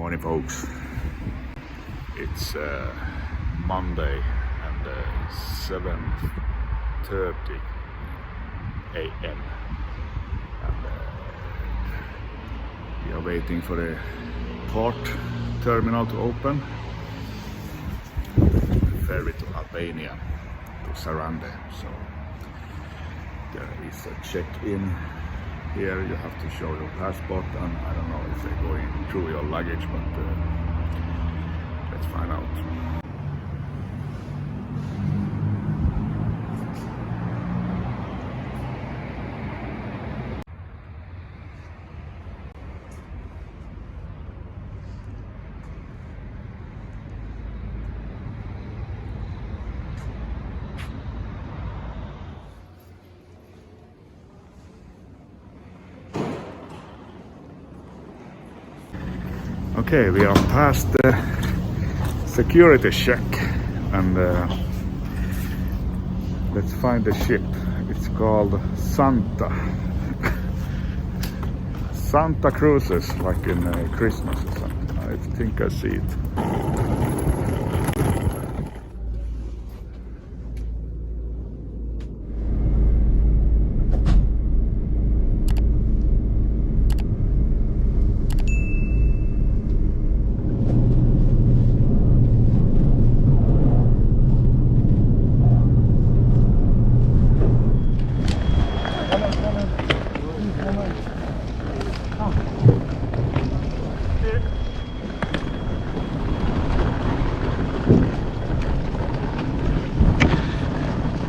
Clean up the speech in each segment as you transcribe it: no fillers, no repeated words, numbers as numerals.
Morning, folks. It's Monday and 7:30 a.m. and we are waiting for the port terminal to open. Ferry to Albania, to Sarande. So there is a check-in. Here you have to show your passport, and I don't know if they're going through your luggage, but let's find out. Okay, we are past the security check, and let's find the ship. It's called Santa Cruises, like in Christmas or something. I think I see it.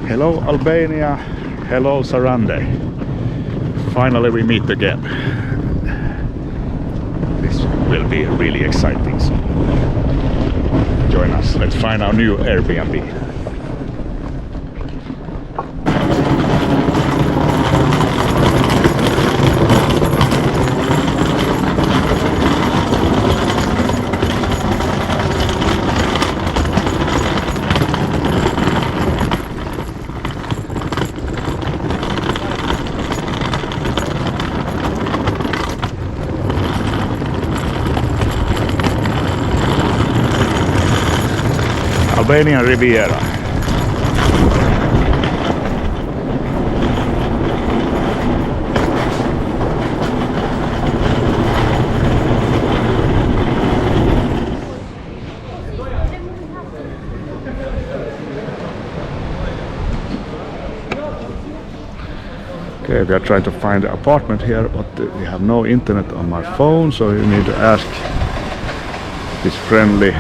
Hello Albania, hello Sarande. Finally we meet again. This will be really exciting, so join us. Let's find our new Airbnb. Albanian Riviera. Okay, we are trying to find an apartment here, but we have no internet on my phone, so you need to ask this friendly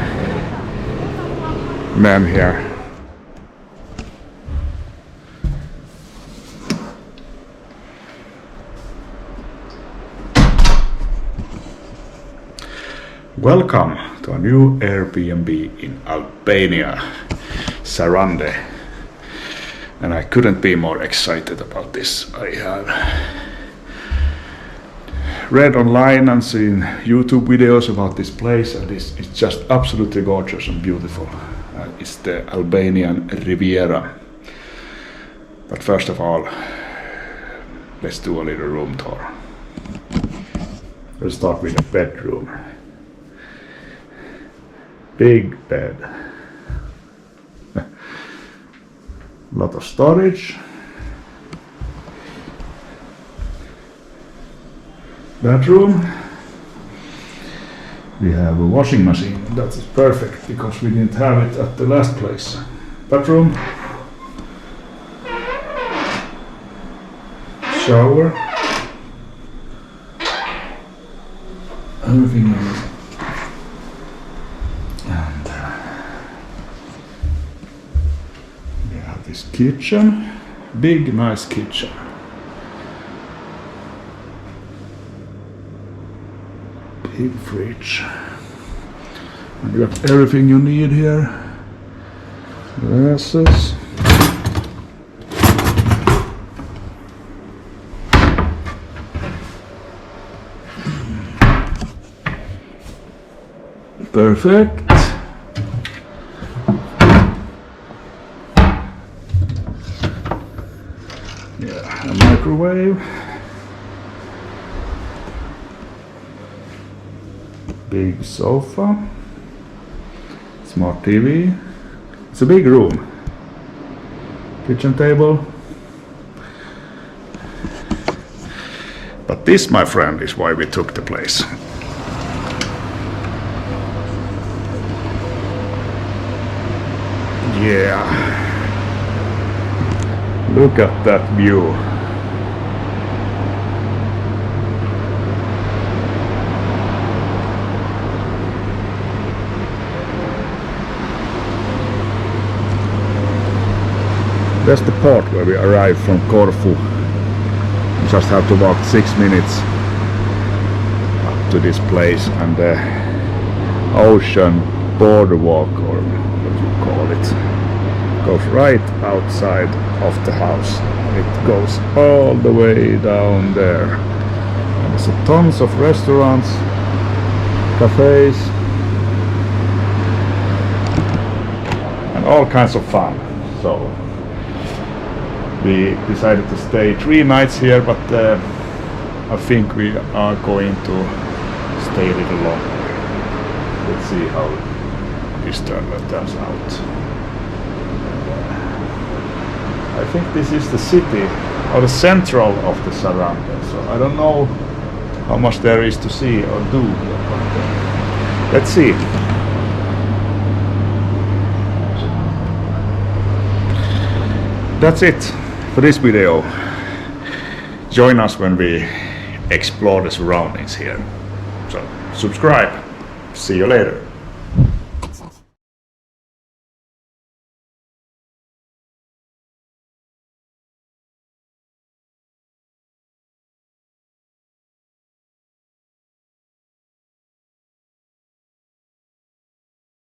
man here. Welcome to a new Airbnb in Albania, Sarande. And I couldn't be more excited about this. I have read online and seen YouTube videos about this place, and this is just absolutely gorgeous and beautiful. It's the Albanian Riviera. But first of all, let's do a little room tour. We'll start with the bedroom. Big bed. Lot of storage. Bathroom. We have a washing machine. That is perfect because we didn't have it at the last place. Bathroom. Shower. Everything in. And we have this kitchen. Big, nice kitchen. Big fridge. And you got everything you need here. Glasses. Perfect. Yeah, a microwave. big sofa, smart TV. It's a big room. Kitchen table. But this, my friend, is why we took the place. Yeah. Look at that view. That's the port where we arrived from Corfu. We just have to walk 6 minutes up to this place, and the ocean boardwalk, or what you call it, goes right outside of the house. It goes all the way down there. And there's tons of restaurants, cafes, and all kinds of fun. So we decided to stay 3 nights here, but I think we are going to stay a little longer. Let's see how this turns out. I think this is the city, or the central of the Saranda, so I don't know how much there is to see or do here, but let's see. That's it for this video. Join us when we explore the surroundings here. So subscribe. See you later.